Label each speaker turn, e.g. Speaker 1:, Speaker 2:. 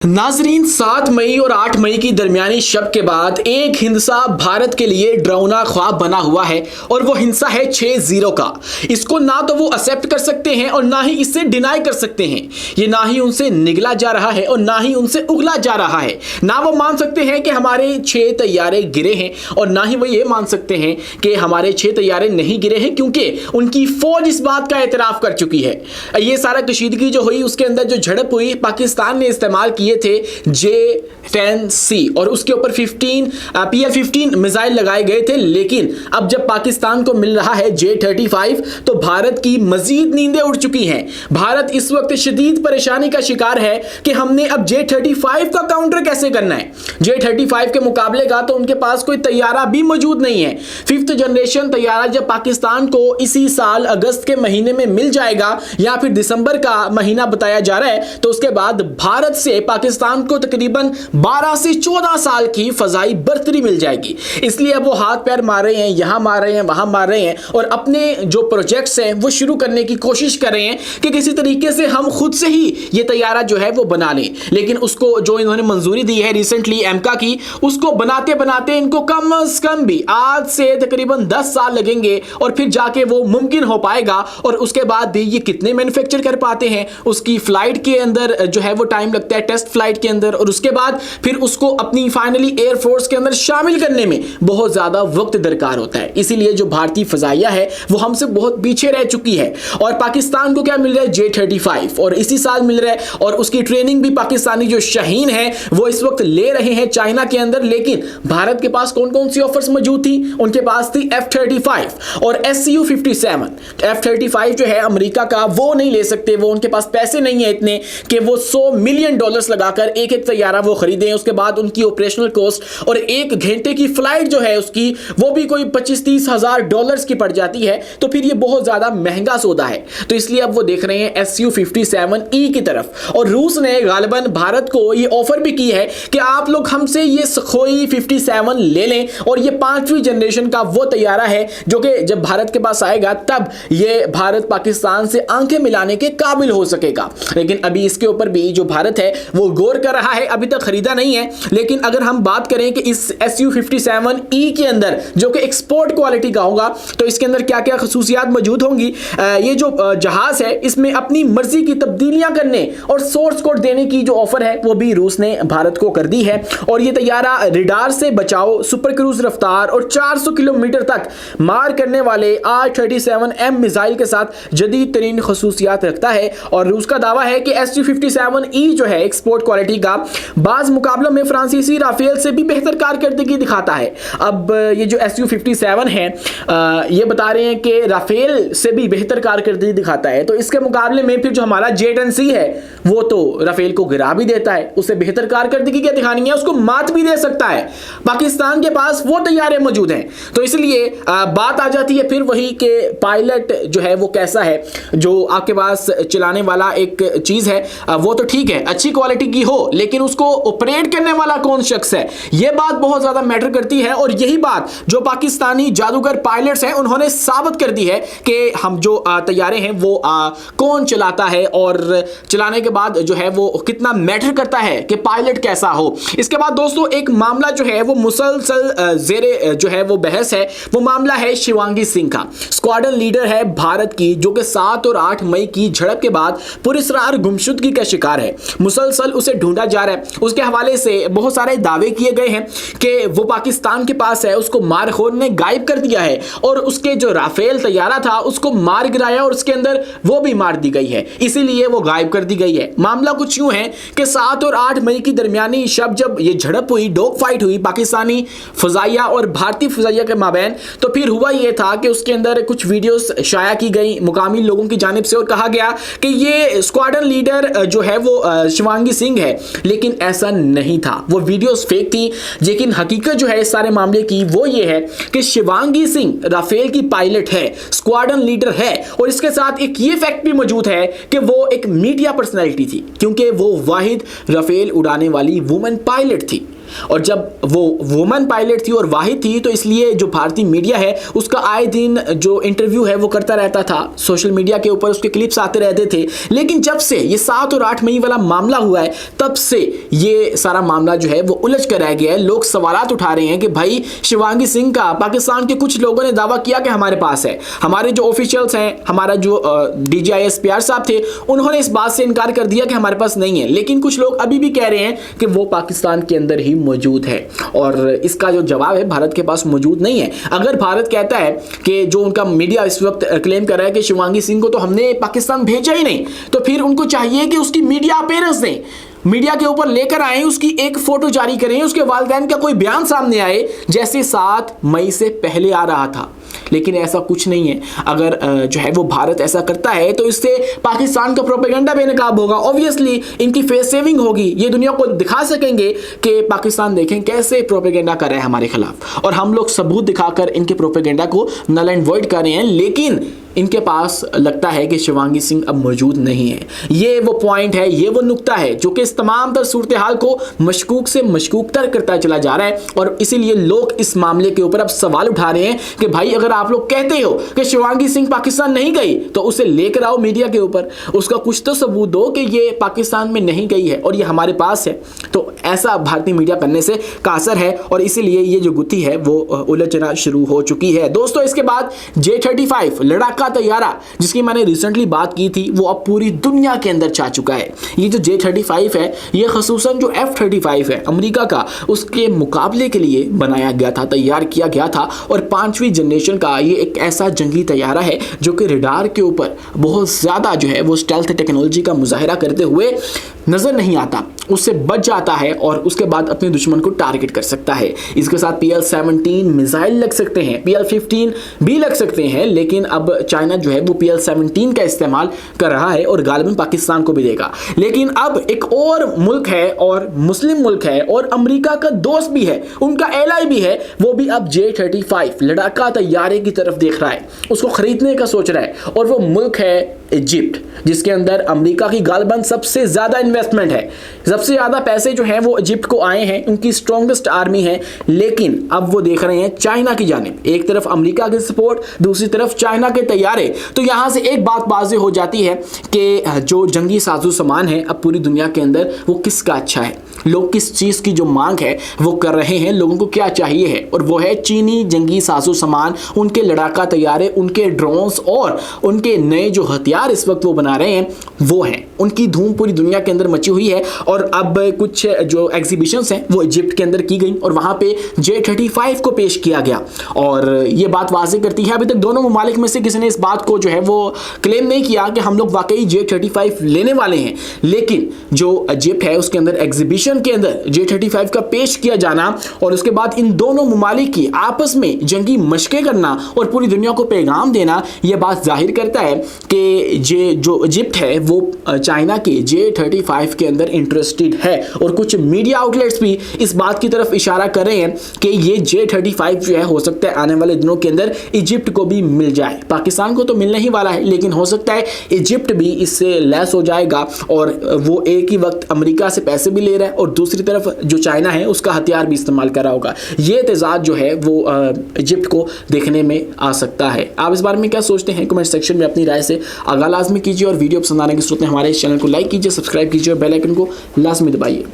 Speaker 1: नाजरीन, 7 मई और 8 मई की दरमियानी शब के बाद एक हिंसा भारत के लिए डरावना ख्वाब बना हुआ है और वो हिंसा है 6-0 का। इसको ना तो वो एक्सेप्ट कर सकते हैं और ना ही इससे डिनाई कर सकते हैं। ये ना ही उनसे निगला जा रहा है और ना ही उनसे उगला जा रहा है। ना वो मान सकते हैं कि हमारे 6 तैयारे गिरे हैं और ना ही वो ये मान सकते हैं कि हमारे 6 तैयारे नहीं गिरे हैं, क्योंकि उनकी फौज इस बात का एतराफ़ कर चुकी है। ये सारा कशीदगी जो हुई उसके अंदर जो झड़प हुई, पाकिस्तान ने इस्तेमाल किए थे J-10C और उसके ऊपर PL-15 मिसाइल लगाए गए थे। लेकिन अब जब पाकिस्तान को मिल रहा है J-35 तो भारत की मजीद नींदें उड़ चुकी हैं। भारत इस वक्त शदीद परेशानी का शिकार है कि हमने अब J-35 का काउंटर कैसे करना है। J-35 के मुकाबले का तो उनके पास कोई तैयारा भी मौजूद नहीं है। 5th जनरेशन तैयारा जब पाकिस्तान को इसी साल अगस्त के महीने में मिल जाएगा या फिर दिसंबर का महीना बताया जा रहा है, तो उसके बाद भारत से पाकिस्तान को तकरीबन 12 से 14 साल की फजाई बर्तरी मिल जाएगी। इसलिए अब वो हाथ पैर मार रहे हैं, यहां मार रहे हैं, वहां मार रहे हैं और अपने जो प्रोजेक्ट्स हैं वो शुरू करने की कोशिश कर रहे हैं कि किसी तरीके से हम खुद से ही ये तैयारा जो है वो बना लें। लेकिन उसको जो इन्होंने मंजूरी दी है रिसेंटली एमका की, उसको बनाते बनाते इनको कम से कम भी आज से तकरीबन 10 साल लगेंगे और फिर जाके वो मुमकिन हो पाएगा। और उसके बाद भी ये कितने मैन्युफैक्चर कर पाते हैं, उसकी फ्लाइट के अंदर जो है वो टाइम लगता है, टेस्ट फ्लाइट के अंदर, और उसके बाद फिर उसको अपनी फाइनली एयरफोर्स के अंदर शामिल करने में बहुत ज्यादा वक्त दरकार होता है। इसीलिए जो भारतीय फजाइया है वो हमसे बहुत पीछे रह चुकी है। और पाकिस्तान को क्या मिल रहा है? J-35 और इसी साल मिल रहा है। और उसकी ट्रेनिंग भी पाकिस्तानी जो शाहीन है वो इस वक्त ले रहे हैं चाइना के अंदर। लेकिन भारत के पास कौन कौन सी ऑफर्स मौजूद थी? उनके पास थी F-35 और Su-57। F-35 जो है अमेरिका का, वो नहीं ले सकते, वो उनके पास पैसे नहीं है इतने कि वो $100 मिलियन लगाकर एक एक तैयारा वो खरीदें। उसके बाद उनकी ऑपरेशनल कॉस्ट और 1 घंटे की फ्लाइट जो है उसकी, वो भी कोई $25-30 हजार की पड़ जाती है। तो फिर ये बहुत ज्यादा महंगा सौदा है। तो इसलिए अब वो देख रहे हैं Su-57E की तरफ। और रूस ने गालिबन भारत को ये ऑफर भी की है कि आप लोग हमसे ये Sukhoi 57 ले लें और ये 5वीं जनरेशन का वो तैयारा है जो कि जब भारत के पास आएगा तब ये भारत पाकिस्तान से आंखें मिलाने के काबिल हो सकेगा। लेकिन अभी इसके ऊपर भी जो भारत है वो गौर कर रहा है, अभी तक खरीदा नहीं है। लेकिन अगर हम बात करें कि इस Su-57E के अंदर जो कि एक्सपोर्ट क्वालिटी का होगा तो इसके अंदर क्या क्या खसूसियात मौजूद होंगी। ये जो जहाज है इसमें अपनी मर्जी की तब्दीलियां करने और सोर्स कोड देने की जो ऑफर है वो भी रूस ने भारत को कर दी है। और ये तैयारा रिडार से बचाव, सुपर क्रूज रफ्तार और 400 किलोमीटर तक मार करने वाले R-37M मिसाइल के साथ जदीद तरीन खसूसियात रखता है। और रूस का दावा है कि Su-57E जो है एक्सपोर्ट क्वालिटी का बाज मुकाबलों में फ्रांसीसी राफेल से भी बेहतर कारकर्दगी दिखाता है। अब ये जो Su-57 है ये बता रहे हैं कि राफेल से भी बेहतर कारकर्दगी दिखाता है। तो इसके मुकाबले में फिर जो हमारा J-10C है वो तो राफेल को गिरा भी देता है। उसे बेहतर कारकर्दगी क्या दिखानी है, उसको मात भी दे सकता है। पाकिस्तान के पास वो तैयारे मौजूद हैं। तो इसलिए बात आ जाती है फिर वही कि पायलट जो है वो कैसा है। जो आपके पास चलाने वाला एक चीज है वो तो ठीक है, अच्छी क्वालिटी की हो, लेकिन उसको ऑपरेट करने वाला कौन शख्स है, यह बात बहुत ज्यादा मैटर करती है। और यही बात जो पाकिस्तानी जादूगर पायलट्स हैं उन्होंने साबित कर दी है कि हम जो तैयारे हैं वो कौन चलाता है और चलाने के बाद जो है वो कितना मैटर करता है कि पायलट कैसा हो। इसके बाद दोस्तों एक मामला जो है वो मुसलसल जेरे जो है वो बहस है। वो मामला है शिवांगी सिंह का। स्क्वाड्रन लीडर है भारत की, जो कि 7 और 8 मई की झड़प के बाद पुरस्कार गुमशुदगी का शिकार है। मुसलसल उसे ढूंढा जा रहा है। उसके हवाले से बहुत सारे दावे किए गए हैं कि वो पाकिस्तान के पास है, उसको मारखोर ने गायब कर दिया है और उसके जो राफेल तैयारा था उसको मार गिराया और उसके अंदर वो भी मार दी गई है, इसीलिए वो गायब कर दी गई है। मामला कुछ यूं है कि 7 और 8 मई की दरमियानी शब जब ये झड़प हुई, डॉग फाइट हुई पाकिस्तानी फजाइया और भारतीय फजाइया के माबैन, तो फिर हुआ ये था कि उसके अंदर कुछ वीडियोस शाया की गई मुकामी लोगों की जानिब से और कहा गया कि ये स्क्वाड्रन लीडर जो है वो शिवांगी सिंह है। लेकिन ऐसा नहीं था, वो वीडियोस फेक थी। लेकिन हकीकत जो है इस सारे मामले की वो ये है कि शिवांगी सिंह राफेल की पायलट है, स्क्वाड्रन लीडर है। और इसके साथ एक ये फैक्ट भी मौजूद है कि वो एक मीडिया पर्सनैलिटी थी, क्योंकि वो वाहिद राफेल उड़ाने वाली वुमेन पायलट थी। और जब वो वुमन पायलट थी और वाहिद थी, तो इसलिए जो भारतीय मीडिया है उसका आए दिन जो इंटरव्यू है वो करता रहता था, सोशल मीडिया के ऊपर उसके क्लिप्स आते रहते थे। लेकिन जब से ये 7 और 8 मई वाला मामला हुआ है, तब से ये सारा मामला जो है वो उलझ कर रह गया है। लोग सवालात उठा रहे हैं कि भाई शिवांगी सिंह का पाकिस्तान के कुछ लोगों ने दावा किया कि हमारे पास है, हमारे जो ऑफिशियल्स हैं, हमारा जो DGISPR साहब थे, उन्होंने इस बात से इनकार कर दिया कि हमारे पास नहीं है। लेकिन कुछ लोग अभी भी कह रहे हैं कि वो पाकिस्तान के अंदर ही मौजूद है, और इसका जो जवाब है भारत के पास मौजूद नहीं है। अगर भारत कहता है कि जो उनका मीडिया इस वक्त क्लेम कर रहा है कि शिवांगी सिंह को तो हमने पाकिस्तान भेजा ही नहीं, तो फिर उनको चाहिए कि उसकी मीडिया अपीयरेंस दें, मीडिया के ऊपर लेकर आए, उसकी एक फोटो जारी करें, उसके वालिदैन का कोई बयान सामने आए जैसे 7 मई से पहले आ रहा था। लेकिन ऐसा कुछ नहीं है। अगर जो है वो भारत ऐसा करता है तो इससे पाकिस्तान का प्रोपेगेंडा बेनकाब होगा, ऑब्वियसली इनकी फेस सेविंग होगी, ये दुनिया को दिखा सकेंगे कि पाकिस्तान देखें कैसे प्रोपेगेंडा कर रहा है हमारे खिलाफ, और हम लोग सबूत दिखाकर इनके प्रोपेगेंडा को नल एंड वॉइड कर रहे हैं। लेकिन इनके पास लगता है कि शिवांगी सिंह अब मौजूद नहीं है। ये वो पॉइंट है, ये वो नुक्ता है जो कि इस तमाम तर सूरत हाल को मशकूक से मशकूक तर करता चला जा रहा है। और इसीलिए लोग इस मामले के ऊपर अब सवाल उठा रहे हैं कि भाई अगर आप लोग कहते हो कि शिवांगी सिंह पाकिस्तान नहीं गई, तो उसे लेकर आओ मीडिया के ऊपर, उसका कुछ तो सबूत दो कि ये पाकिस्तान में नहीं गई है और ये हमारे पास है। तो ऐसा भारतीय मीडिया करने से कासर है, और इसीलिए ये जो गुत्थी है वो उलझना शुरू हो चुकी है। दोस्तों, इसके बाद J-35 लड़ाका तैयारा जिसकी मैंने रिसेंटली बात की थी, वो अब पूरी दुनिया के अंदर छा चुका है। ये जो J-35 है, ये खसूसन जो F-35 है अमेरिका का, उसके मुकाबले के लिए बनाया गया था, तैयार किया गया था। और 5वीं जनरेशन का ये एक ऐसा जंगी तैयारा है जो कि रडार के ऊपर बहुत ज़्यादा जो है वो स्टेल्थ टेक्नोलॉजी का मुजाहिरा करते हुए नज़र नहीं आता, उससे बच जाता है और उसके बाद अपने दुश्मन को टारगेट कर सकता है। इसके साथ PL-17 मिसाइल लग सकते हैं, PL-15 भी लग सकते हैं, लेकिन अब चाइना जो है वो PL-17 का इस्तेमाल कर रहा है और गालिबन पाकिस्तान को भी देगा। लेकिन अब एक और मुल्क है, और मुस्लिम मुल्क है, और अमेरिका का दोस्त भी है, उनका एलाई भी है, वो भी अब J-35 लड़ाका तैयारे की तरफ देख रहा है, उसको खरीदने का सोच रहा है। और वो मुल्क है इजिप्ट, जिसके अंदर अमेरिका की गालिबन सबसे ज़्यादा इन्वेस्टमेंट है, सबसे ज़्यादा पैसे जो हैं वो इजिप्ट को आए हैं, उनकी स्ट्रॉन्गेस्ट आर्मी है। लेकिन अब वो देख रहे हैं चाइना की जानिब, एक तरफ अमेरिका की सपोर्ट, दूसरी तरफ चाइना के तैयारे। तो यहाँ से एक बात वाज़ेह हो जाती है कि जो जंगी साजो सामान है अब पूरी दुनिया के अंदर वो किसका अच्छा है, लोग किस चीज़ की जो मांग है वो कर रहे हैं, लोगों को क्या चाहिए है, और वो है चीनी जंगी साजो सामान, उनके लड़ाका तैयारे, उनके ड्रोन्स और उनके नए जो हथियार इस वक्त वो बना रहे हैं वो हैं। उनकी धूम पूरी दुनिया के अंदर मची हुई है। और अब कुछ जो एग्जीबिशंस हैं वो इजिप्ट के अंदर की गई और वहाँ पे J-35 को पेश किया गया। और ये बात वाज़ेह करती है, अभी तक दोनों ममालिक में से किसी ने इस बात को जो है वो क्लेम नहीं किया कि हम लोग वाकई J-35 लेने वाले हैं। लेकिन जो इजिप्ट है उसके अंदर एग्जीबिशन के अंदर J-35 का पेश किया जाना और उसके बाद इन दोनों ममालिक की आपस में जंगी मशकें करना और पूरी दुनिया को पैगाम देना, यह बात जाहिर करता है कि जो इजिप्ट है वो चाइना के J-35 के अंदर इंटरेस्टेड है। और कुछ मीडिया आउटलेट्स भी इस बात की तरफ इशारा कर रहे हैं कि ये J-35 जो है हो सकता है आने वाले दिनों के अंदर इजिप्ट को भी मिल जाए। पाकिस्तान को तो मिलने ही वाला है, लेकिन हो सकता है इजिप्ट भी इससे लैस हो जाएगा और वो एक ही वक्त अमेरिका से पैसे भी ले रहा है और दूसरी तरफ जो चाइना है उसका हथियार भी इस्तेमाल कर रहा होगा। ये तेजाज जो है वो इजिप्ट को देखने में आ सकता है। आप इस बारे में क्या सोचते हैं? कमेंट सेक्शन में अपनी राय से आगाह लाजमी कीजिए और वीडियो पसंद आने की सूरत में हमारे इस चैनल को लाइक कीजिए, सब्सक्राइब कीजिए और बेल आइकन को लाजमी दबाइए।